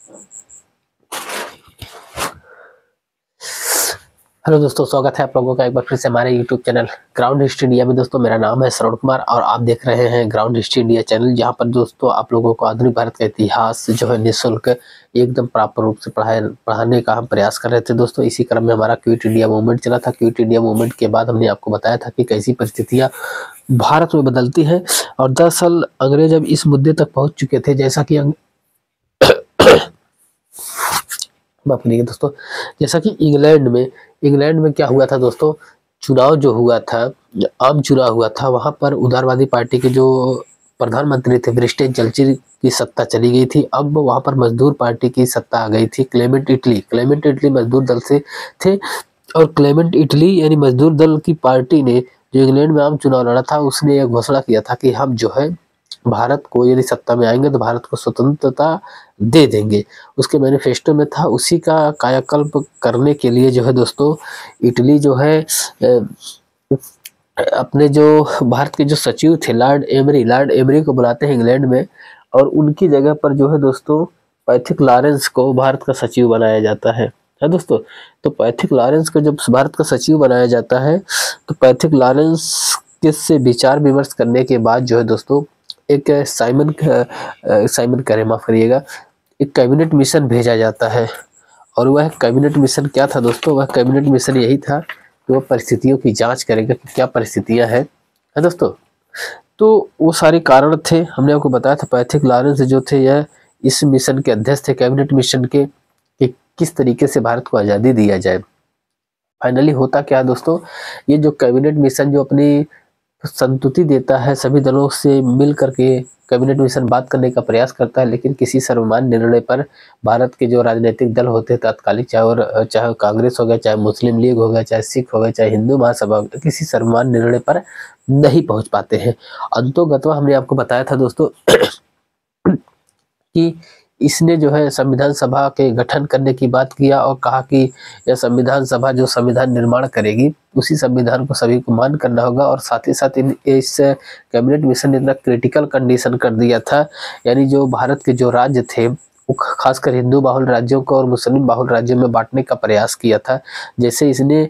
Hello दोस्तों, स्वागत है आप लोगों का एक बार फिर से हमारे YouTube channel ground history India में। दोस्तों मेरा नाम है श्रवण कुमार और आप देख रहे हैं ग्राउंड हिस्ट्री इंडिया चैनल, जहां पर दोस्तों आप लोगों को आधुनिक भारत का इतिहास जो है निःशुल्क एकदम प्रॉपर रूप से पढ़ाने का हम प्रयास कर रहे थे। दोस्तों इसी क्रम में हमारा क्विट इंडिया मूवमेंट चला था। क्विट इंडिया मूवमेंट के बाद हमने आपको बताया था कि कैसी परिस्थितियाँ भारत में बदलती है, और दरअसल अंग्रेज अब इस मुद्दे तक पहुँच चुके थे, जैसा कि माफ करिएगा दोस्तों, जैसा कि इंग्लैंड में क्या हुआ था दोस्तों, चुनाव जो हुआ था, आम चुनाव हुआ था, वहां पर उदारवादी पार्टी के जो प्रधानमंत्री थे ब्रिस्टेन चर्चिल की सत्ता चली गई थी। अब वहां पर मजदूर पार्टी की सत्ता आ गई थी। क्लेमेंट इटली मजदूर दल से थे, और क्लेमेंट इटली यानी मजदूर दल की पार्टी ने जो इंग्लैंड में आम चुनाव लड़ा था, उसने यह घोषणा किया था कि हम जो है भारत को, यदि सत्ता में आएंगे तो भारत को स्वतंत्रता दे देंगे। उसके मैनिफेस्टो में था। उसी का कायाकल्प करने के लिए जो है दोस्तों, इटली जो है अपने जो भारत के जो सचिव थे लॉर्ड एमरी को बुलाते हैं इंग्लैंड में, और उनकी जगह पर जो है दोस्तों पैथिक लॉरेंस को भारत का सचिव बनाया जाता है दोस्तों। तो पैथिक लॉरेंस को जब भारत का सचिव बनाया जाता है, तो पैथिक लॉरेंस के से विचार विमर्श करने के बाद जो है दोस्तों एक साइमन करे माफ करिएगा, एक कैबिनेट मिशन भेजा जाता है। और वह कैबिनेट मिशन क्या था दोस्तों? वह कैबिनेट मिशन यही था कि वह परिस्थितियों की जांच करेगा कि क्या परिस्थितियां हैं दोस्तों। तो वो सारे कारण थे, हमने आपको बताया था। पैथिक लॉरेंस जो थे यह इस मिशन के अध्यक्ष थे, कैबिनेट मिशन के, कि किस तरीके से भारत को आज़ादी दिया जाए। फाइनली होता क्या है दोस्तों, ये जो कैबिनेट मिशन जो अपनी संतुति देता है, सभी दलों से मिल करके कैबिनेट मिशन बात करने का प्रयास करता है, लेकिन किसी सर्वमान्य निर्णय पर भारत के जो राजनीतिक दल होते हैं तात्कालिक, चाहे कांग्रेस हो गया, चाहे मुस्लिम लीग हो गया, चाहे सिख हो गया, चाहे हिंदू महासभा, किसी सर्वमान्य निर्णय पर नहीं पहुंच पाते हैं। अंतोगत्वा हमने आपको बताया था दोस्तों कि इसने जो है संविधान सभा के गठन करने की बात किया और कहा कि यह संविधान सभा जो संविधान निर्माण करेगी, उसी संविधान को सभी को मान करना होगा। और साथ ही साथ इस कैबिनेट मिशन ने इतना क्रिटिकल कंडीशन कर दिया था, यानी जो भारत के जो राज्य थे वो खासकर हिंदू बाहुल राज्यों को और मुस्लिम बाहुल राज्यों में बांटने का प्रयास किया था। जैसे इसने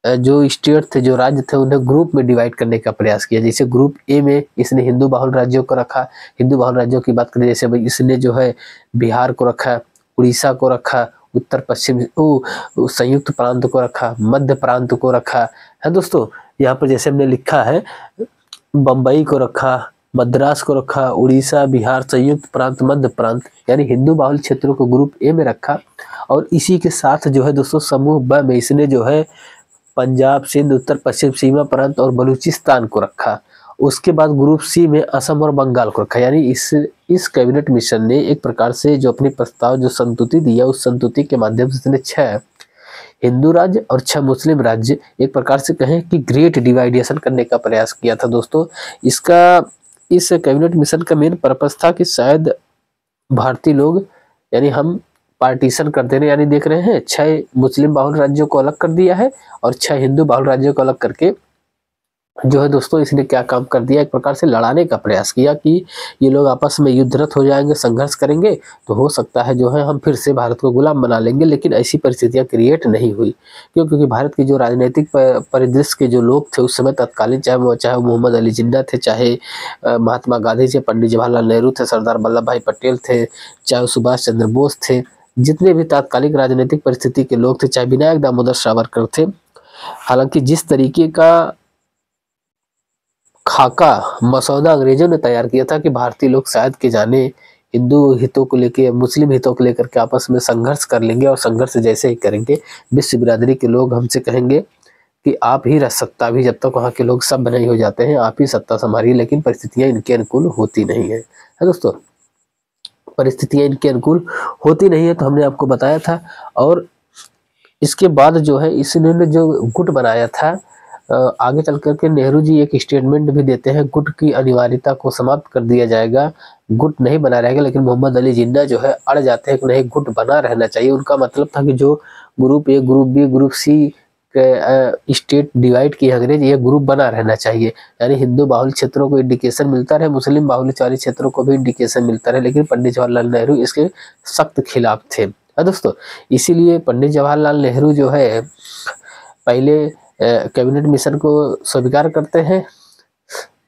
जो स्टेट थे, जो राज्य थे, उन्हें ग्रुप में डिवाइड करने का प्रयास किया। जैसे ग्रुप ए में इसने हिंदू बाहुल राज्यों को रखा। हिंदू बाहुल राज्यों की बात करें, जैसे इसने जो है बिहार को रखा, उड़ीसा को रखा, उत्तर पश्चिम संयुक्त प्रांत को रखा, मध्य प्रांत को रखा है दोस्तों। यहाँ पर जैसे हमने लिखा है, बम्बई को रखा, मद्रास को रखा, उड़ीसा, बिहार, संयुक्त प्रांत, मध्य प्रांत, यानी हिंदू बाहुल क्षेत्रों को ग्रुप ए में रखा। और इसी के साथ जो है दोस्तों समूह ब में इसने जो है पंजाब, सिंध, उत्तर पश्चिम सीमा प्रांत और बलूचिस्तान को रखा। उसके बाद ग्रुप सी में असम और बंगाल को रखा। यानी इस कैबिनेट मिशन ने एक प्रकार से जो अपने प्रस्ताव जो संतुति दिया, उस संतुति के माध्यम से इसने 6 हिंदू राज्य और 6 मुस्लिम राज्य, एक प्रकार से कहें कि ग्रेट डिवाइडेशन करने का प्रयास किया था दोस्तों। इस कैबिनेट मिशन का मेन पर्पस था कि शायद भारतीय लोग, यानी हम पार्टीशन कर देने, यानी देख रहे हैं 6 मुस्लिम बाहुल राज्यों को अलग कर दिया है और 6 हिंदू बाहुल राज्यों को अलग करके जो है दोस्तों इसने क्या काम कर दिया, एक प्रकार से लड़ाने का प्रयास किया कि ये लोग आपस में युद्धरत हो जाएंगे, संघर्ष करेंगे, तो हो सकता है जो है हम फिर से भारत को गुलाम बना लेंगे। लेकिन ऐसी परिस्थितियां क्रिएट नहीं हुई, क्योंकि भारत के जो राजनीतिक परिदृश्य के जो लोग थे उस समय तत्कालीन, चाहे मोहम्मद अली जिन्ना थे, चाहे महात्मा गांधी थे, पंडित जवाहरलाल नेहरू थे, सरदार वल्लभ भाई पटेल थे, चाहे सुभाष चंद्र बोस थे, जितने भी तात्कालिक राजनीतिक परिस्थिति के लोग थे, चाहे विनायक दामोदर सावरकर थे। हालांकि जिस तरीके का खाका मसौदा अंग्रेजों ने तैयार किया था कि भारतीय लोग शायद के जाने हिंदू हितों को लेकर, मुस्लिम हितों को लेकर के आपस में संघर्ष कर लेंगे, और संघर्ष जैसे ही करेंगे विश्व बिरादरी के लोग हमसे कहेंगे कि आप ही सत्ता भी, जब तक वहाँ के लोग सब नहीं हो जाते हैं, आप ही सत्ता संभालिए। लेकिन परिस्थितियां इनके अनुकूल होती नहीं है दोस्तों, परिस्थितियां इनके अनुकूल होती नहीं है, तो हमने आपको बताया था। और इसके बाद जो है इसने जो गुट बनाया था, आगे चल करके नेहरू जी एक स्टेटमेंट भी देते हैं, गुट की अनिवार्यता को समाप्त कर दिया जाएगा, गुट नहीं बना रहेगा। लेकिन मोहम्मद अली जिन्ना जो है अड़ जाते हैं कि नहीं, गुट बना रहना चाहिए। उनका मतलब था कि जो group A, group B, group C state divide की अंग्रेज, ये ग्रुप बना रहना चाहिए, यानी हिंदू बाहुल क्षेत्रों को इंडिकेशन मिलता रहे, मुस्लिम बाहुल्यशाली क्षेत्रों को भी इंडिकेशन मिलता रहे, लेकिन पंडित जवाहरलाल नेहरू इसके सख्त खिलाफ थे। है दोस्तों, इसीलिए पंडित जवाहरलाल नेहरू जो है पहले कैबिनेट मिशन को स्वीकार करते हैं,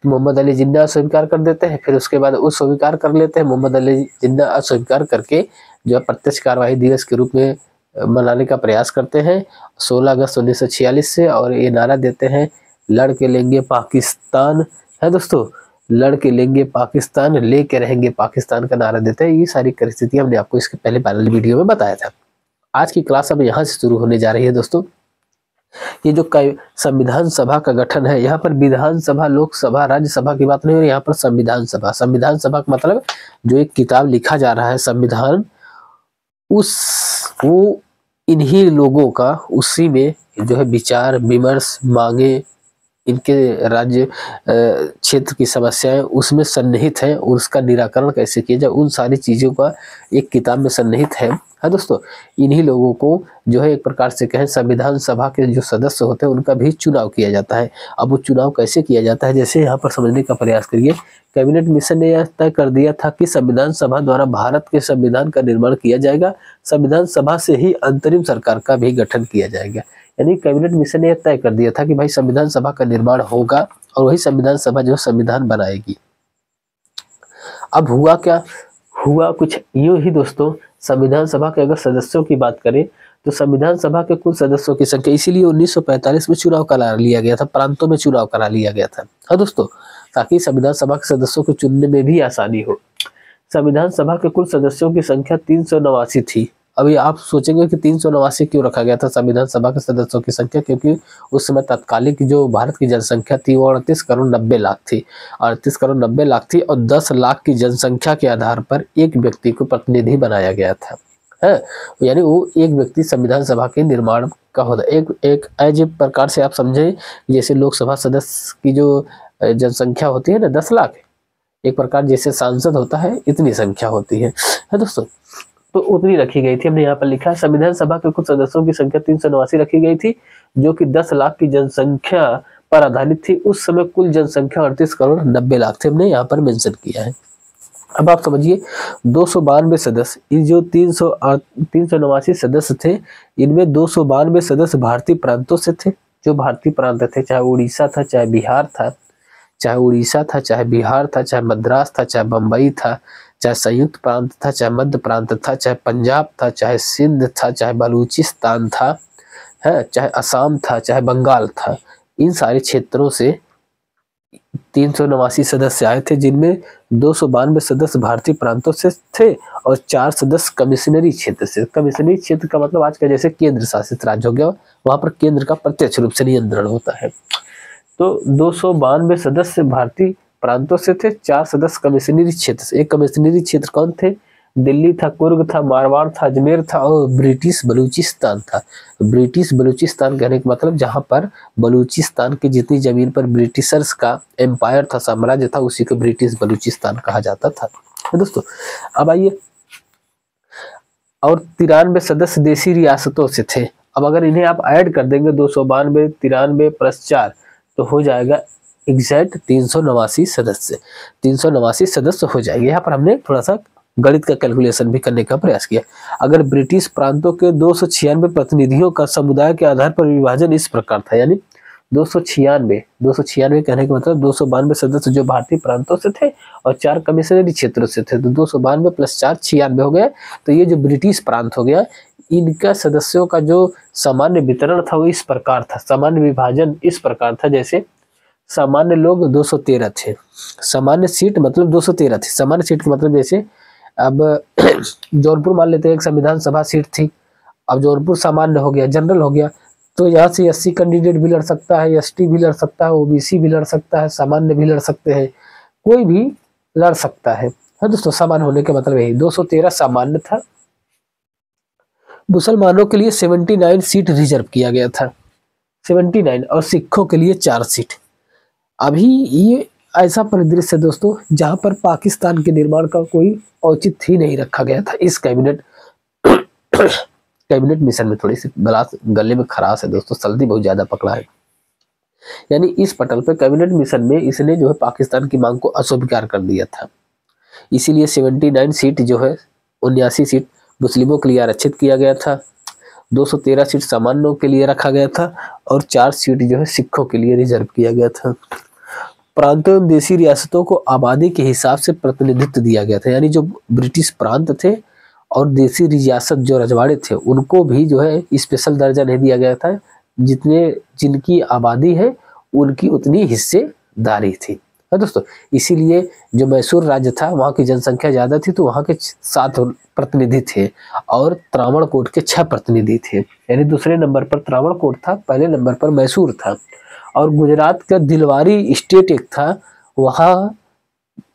मोहम्मद अली जिन्ना अस्वीकार कर देते हैं, फिर उसके बाद वो स्वीकार कर लेते हैं, मोहम्मद अली जिन्ना अस्वीकार करके जो है प्रत्यक्ष कार्यवाही दिवस के रूप में मनाने का प्रयास करते हैं 16 अगस्त 1946 से, और ये नारा देते हैं लड़के लेंगे पाकिस्तान। है दोस्तों, लड़के लेंगे पाकिस्तान, लेके रहेंगे पाकिस्तान का नारा देते हैं। ये सारी परिस्थितियां हमने आपको इसके पहले पैनल वीडियो में बताया था। आज की क्लास अब यहाँ से शुरू होने जा रही है दोस्तों। ये जो संविधान सभा का गठन है, यहाँ पर विधानसभा, लोकसभा, राज्यसभा की बात नहीं हो रही, यहाँ पर संविधान सभा। संविधान सभा का मतलब जो एक किताब लिखा जा रहा है संविधान, वो इन्हीं लोगों का उसी में जो है विचार विमर्श, मांगे, इनके राज्य क्षेत्र की समस्याएं उसमें सन्निहित है, और उसका निराकरण कैसे किया जाए उन सारी चीजों का एक किताब में सन्निहित है। दोस्तों, इन्हीं लोगों को जो है एक प्रकार से कहें संविधान सभा के जो सदस्य होते हैं उनका भी चुनाव किया जाता है। अब वो चुनाव कैसे किया जाता है, जैसे यहाँ पर समझने का प्रयास करिए। कैबिनेट मिशन ने यह तय कर दिया था कि संविधान सभा द्वारा भारत के संविधान का निर्माण किया जाएगा, संविधान सभा से ही अंतरिम सरकार का भी गठन किया जाएगा। यानी कैबिनेट मिशन ने यह तय कर दिया था कि भाई संविधान सभा का निर्माण होगा और वही संविधान सभा जो संविधान बनाएगी। अब हुआ क्या, हुआ कुछ यूं ही दोस्तों। संविधान सभा के अगर सदस्यों की बात करें तो संविधान सभा के कुल सदस्यों की संख्या, इसीलिए 1945 में चुनाव करा लिया गया था, प्रांतों में चुनाव करा लिया गया था। हाँ दोस्तों, ताकि संविधान सभा के सदस्यों को चुनने में भी आसानी हो। संविधान सभा के कुल सदस्यों की संख्या 389 थी। अभी आप सोचेंगे कि 389 क्यों रखा गया था संविधान सभा के सदस्यों की संख्या, क्योंकि उस समय तत्कालिक जो भारत की जनसंख्या थी वो 38 करोड़ 90 लाख थी। 38 करोड़ 90 लाख थी और 10 लाख की जनसंख्या के आधार पर एक व्यक्ति को प्रतिनिधि बनाया गया था। है, यानी वो एक व्यक्ति संविधान सभा के निर्माण का होता है। एक एज प्रकार से आप समझे, जैसे लोकसभा सदस्य की जो जनसंख्या होती है ना 10 लाख, एक प्रकार जैसे सांसद होता है इतनी संख्या होती है दोस्तों, तो उतनी रखी गई थी। हमने यहाँ पर लिखा है संविधान सभा के कुछ सदस्यों की संख्या 389 रखी गई थी, जो कि 10 लाख की जनसंख्या पर आधारित थी। उस समय कुल जनसंख्या 38 करोड़ 90 लाख थे, हमने यहाँ पर मेंशन किया है। अब आप समझिए 292 सदस्य, ये जो 389 सदस्य थे, इनमें 292 सदस्य भारतीय प्रांतों से थे। जो भारतीय प्रांत थे, चाहे उड़ीसा था, चाहे बिहार था, चाहे उड़ीसा था, चाहे बिहार था, चाहे मद्रास था, चाहे बम्बई था, चाहे संयुक्त प्रांत था, चाहे मध्य प्रांत था, चाहे पंजाब था, चाहे सिंध था, चाहे बलूचिस्तान था, है, चाहे असम था, चाहे बंगाल था। इन सारे क्षेत्रों से 389 सदस्य आए थे, जिनमें 292 सदस्य भारतीय प्रांतों से थे और 4 सदस्य कमिश्नरी क्षेत्र से। कमिश्नरी क्षेत्र का मतलब आज का जैसे केंद्र शासित राज्य हो गया, वहां पर केंद्र का प्रत्यक्ष रूप से नियंत्रण होता है। तो 292 सदस्य भारतीय प्रांतों से थे, 4 सदस्य कमिश्नरी क्षेत्र से। एक कमिश्नरी क्षेत्र कौन थे? दिल्ली था, कुर्ग था, मारवाड़ था, अजमेर था और ब्रिटिश बलूचिस्तान था। ब्रिटिश बलूचिस्तान कहने का मतलब जहां पर बलूचिस्तान की जितनी जमीन पर ब्रिटिशर्स का एम्पायर था, साम्राज्य था, उसी को ब्रिटिश बलूचिस्तान कहा जाता था। दोस्तों, अब आइए, और 93 सदस्य देशी रियासतों से थे। अब अगर इन्हें आप ऐड कर देंगे 292, 93 प्लस 4 तो हो जाएगा एग्जैक्ट 389 सदस्य। 389 सदस्य हो जाएंगे। यहाँ पर हमने थोड़ा सा गणित का कैलकुलेशन भी करने का प्रयास किया। अगर ब्रिटिश प्रांतों के 296 प्रतिनिधियों का समुदाय के आधार पर विभाजन इस प्रकार था, यानी 296 कहने का मतलब 292 सदस्य जो भारतीय प्रांतों से थे और 4 कमिश्नरी क्षेत्रों से थे, तो 292 प्लस 4 96 हो गया। तो ये जो ब्रिटिश प्रांत हो गया, इनका सदस्यों का जो सामान्य वितरण था वो इस प्रकार था, सामान्य विभाजन इस प्रकार था। जैसे सामान्य लोग 213 थे, सामान्य सीट मतलब 213 थी। सामान्य सीट का मतलब जैसे अब जौनपुर मान लेते हैं एक संविधान सभा सीट थी, अब जौनपुर सामान्य हो गया, जनरल हो गया, तो यहाँ से SC कैंडिडेट भी लड़ सकता है, ST भी लड़ सकता है, OBC भी लड़ सकता है, सामान्य भी लड़ सकते हैं, कोई भी लड़ सकता है। दोस्तों, सामान्य होने का मतलब यही 213 सामान्य था। मुसलमानों के लिए 79 सीट रिजर्व किया गया था, 79, और सिखों के लिए 4 सीट। अभी ये ऐसा परिदृश्य है दोस्तों जहां पर पाकिस्तान के निर्माण का कोई औचित्य ही नहीं रखा गया था इस कैबिनेट कैबिनेट मिशन में थोड़ी सी गले में खराश है दोस्तों, सर्दी बहुत ज्यादा पकड़ा है। यानी इस पटल पे कैबिनेट मिशन में इसने जो है पाकिस्तान की मांग को अस्वीकार कर दिया था। इसीलिए 79 सीट जो है 79 सीट मुस्लिमों के लिए आरक्षित किया गया था, 213 सीट सामान्यों के लिए रखा गया था और 4 सीट जो है सिखों के लिए रिजर्व किया गया था। प्रांतों एवं देशी रियासतों को आबादी के हिसाब से प्रतिनिधित्व दिया गया था, यानी जो ब्रिटिश प्रांत थे और देशी रियासत जो रजवाड़े थे उनको भी जो है स्पेशल दर्जा नहीं दिया गया था, जितने जिनकी आबादी है उनकी उतनी हिस्सेदारी थी। है दोस्तों, इसीलिए जो मैसूर राज्य था वहाँ की जनसंख्या ज्यादा थी तो वहाँ के 7 प्रतिनिधि थे और त्रावणकोट के 6 प्रतिनिधि थे। यानी दूसरे नंबर पर त्रावणकोट था, पहले नंबर पर मैसूर था। और गुजरात का दिलवारी स्टेट एक था, वहाँ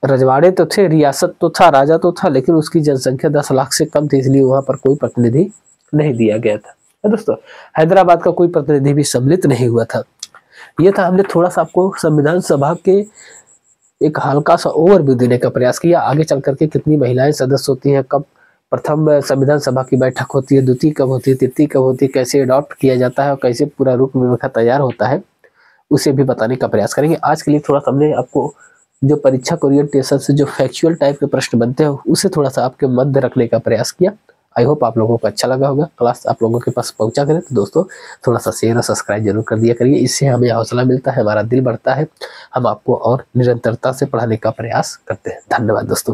रजवाड़े तो थे, रियासत तो था, राजा तो था, लेकिन उसकी जनसंख्या 10 लाख से कम थी, इसलिए वहाँ पर कोई प्रतिनिधि नहीं दिया गया था। दोस्तों, हैदराबाद का कोई प्रतिनिधि भी सम्मिलित नहीं हुआ था। ये था, हमने थोड़ा सा आपको संविधान सभा के एक हल्का सा ओवरव्यू देने का प्रयास किया। आगे चल करके कितनी महिलाएं सदस्य होती हैं, कब प्रथम संविधान सभा की बैठक होती है, द्वितीय कब होती है, तृतीय कब होती है, कैसे अडॉप्ट किया जाता है और कैसे पूरा रूपरेखा तैयार होता है, उसे भी बताने का प्रयास करेंगे। आज के लिए थोड़ा सा हमने आपको जो परीक्षा को ओरिएंटेशन से जो फैक्चुअल टाइप के प्रश्न बनते हैं उसे थोड़ा सा आपके मध्य रखने का प्रयास किया। आई होप आप लोगों को अच्छा लगा होगा। क्लास आप लोगों के पास पहुंचा करें तो दोस्तों थोड़ा सा शेयर और सब्सक्राइब जरूर कर दिया करिए, इससे हमें हौसला मिलता है, हमारा दिल बढ़ता है, हम आपको और निरंतरता से पढ़ाने का प्रयास करते हैं। धन्यवाद दोस्तों।